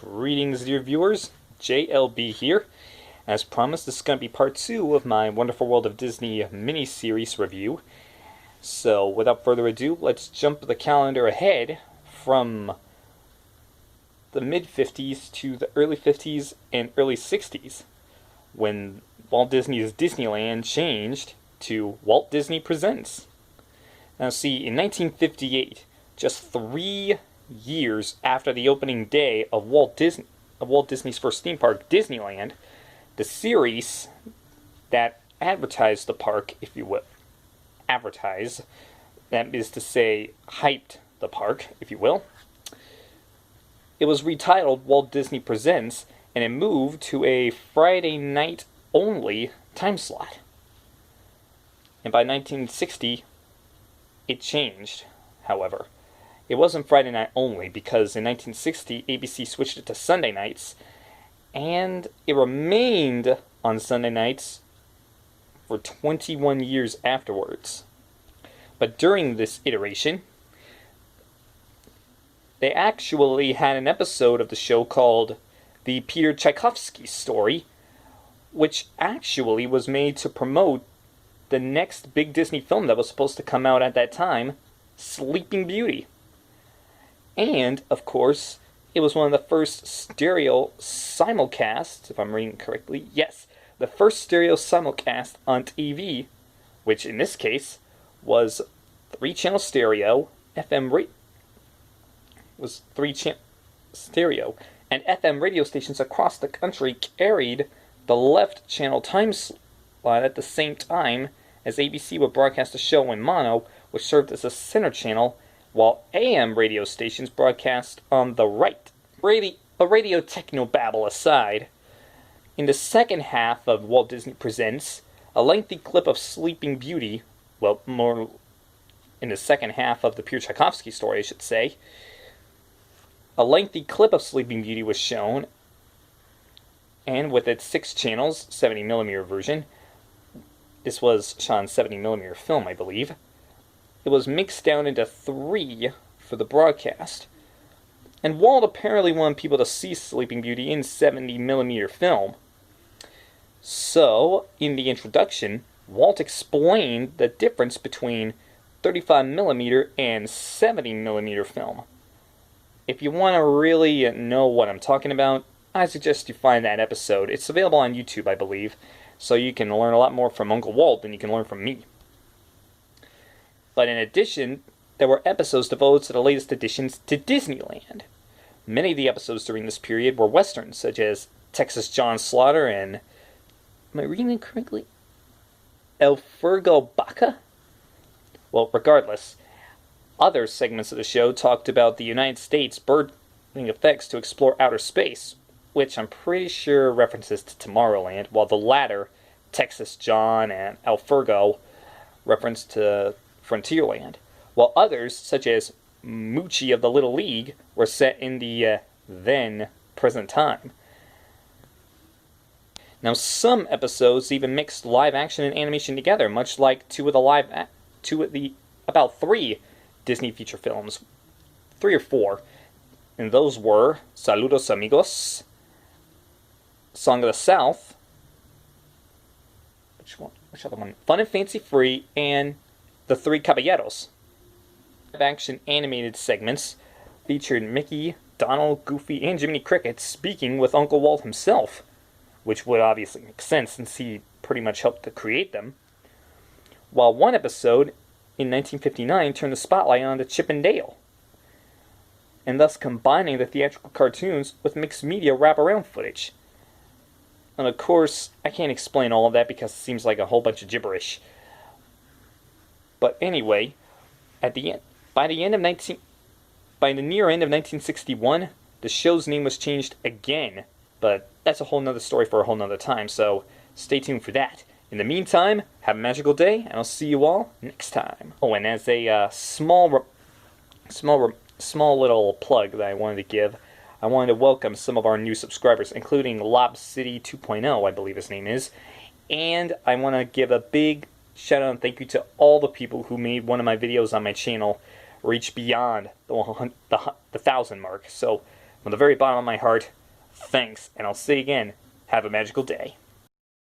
Greetings, dear viewers. JLB here. As promised, this is going to be part 2 of my Wonderful World of Disney miniseries review. So, without further ado, let's jump the calendar ahead from the mid-50s to the early 50s and early 60s, when Walt Disney's Disneyland changed to Walt Disney Presents. Now see, in 1958, just 3 years after the opening day of Walt Disney's first theme park, Disneyland, the series that advertised the park, if you will, that is to say, hyped the park, if you will, it was retitled Walt Disney Presents, and it moved to a Friday night only time slot. And by 1960, it changed, however. It wasn't Friday night only, because in 1960, ABC switched it to Sunday nights, and it remained on Sunday nights for 21 years afterwards. But during this iteration, they actually had an episode of the show called The Peter Tchaikovsky Story, which actually was made to promote the next big Disney film that was supposed to come out at that time, Sleeping Beauty. And, of course, it was one of the first stereo simulcasts, if I'm reading correctly. Yes, the first stereo simulcast on TV, which in this case was 3-channel stereo, stereo, and FM radio stations across the country carried the left channel time slot at the same time as ABC would broadcast a show in mono, which served as a center channel, while AM radio stations broadcast on the right. A radio techno-babble aside, in the second half of Walt Disney Presents, a lengthy clip of Sleeping Beauty, well, more in the second half of the Peter Tchaikovsky story, I should say, a lengthy clip of Sleeping Beauty was shown, and with its 6 channels, 70mm version, this was shot on 70mm film, I believe, it was mixed down into 3 for the broadcast. And Walt apparently wanted people to see Sleeping Beauty in 70mm film. So, in the introduction, Walt explained the difference between 35mm and 70mm film. If you want to really know what I'm talking about, I suggest you find that episode. It's available on YouTube, I believe, so you can learn a lot more from Uncle Walt than you can learn from me. But in addition, there were episodes devoted to the latest additions to Disneyland. Many of the episodes during this period were westerns, such as Texas John Slaughter and, am I reading it correctly? El Furgo Baca? Well, regardless, other segments of the show talked about the United States birding effects to explore outer space, which I'm pretty sure references to Tomorrowland, while the latter, Texas John and El Furgo, reference to Frontierland, while others, such as Moochie of the Little League, were set in the then present time. Now, some episodes even mixed live action and animation together, much like about 3 Disney feature films, 3 or 4, and those were Saludos Amigos, Song of the South, which other one? Fun and Fancy Free, and The Three Caballeros. Live-action animated segments featured Mickey, Donald, Goofy, and Jiminy Cricket speaking with Uncle Walt himself, which would obviously make sense since he pretty much helped to create them. While one episode in 1959 turned the spotlight on Chip and Dale, and thus combining the theatrical cartoons with mixed media wraparound footage. And of course, I can't explain all of that because it seems like a whole bunch of gibberish. But anyway, by the near end of 1961, the show's name was changed again. But that's a whole nother story for a whole nother time, so stay tuned for that. In the meantime, have a magical day, and I'll see you all next time. Oh, and as a small little plug that I wanted to give, I wanted to welcome some of our new subscribers, including Lob City 2.0, I believe his name is. And I want to give a big shout out and thank you to all the people who made one of my videos on my channel reach beyond the 1,000 mark. So From the very bottom of my heart, thanks, and I'll say again, have a magical day.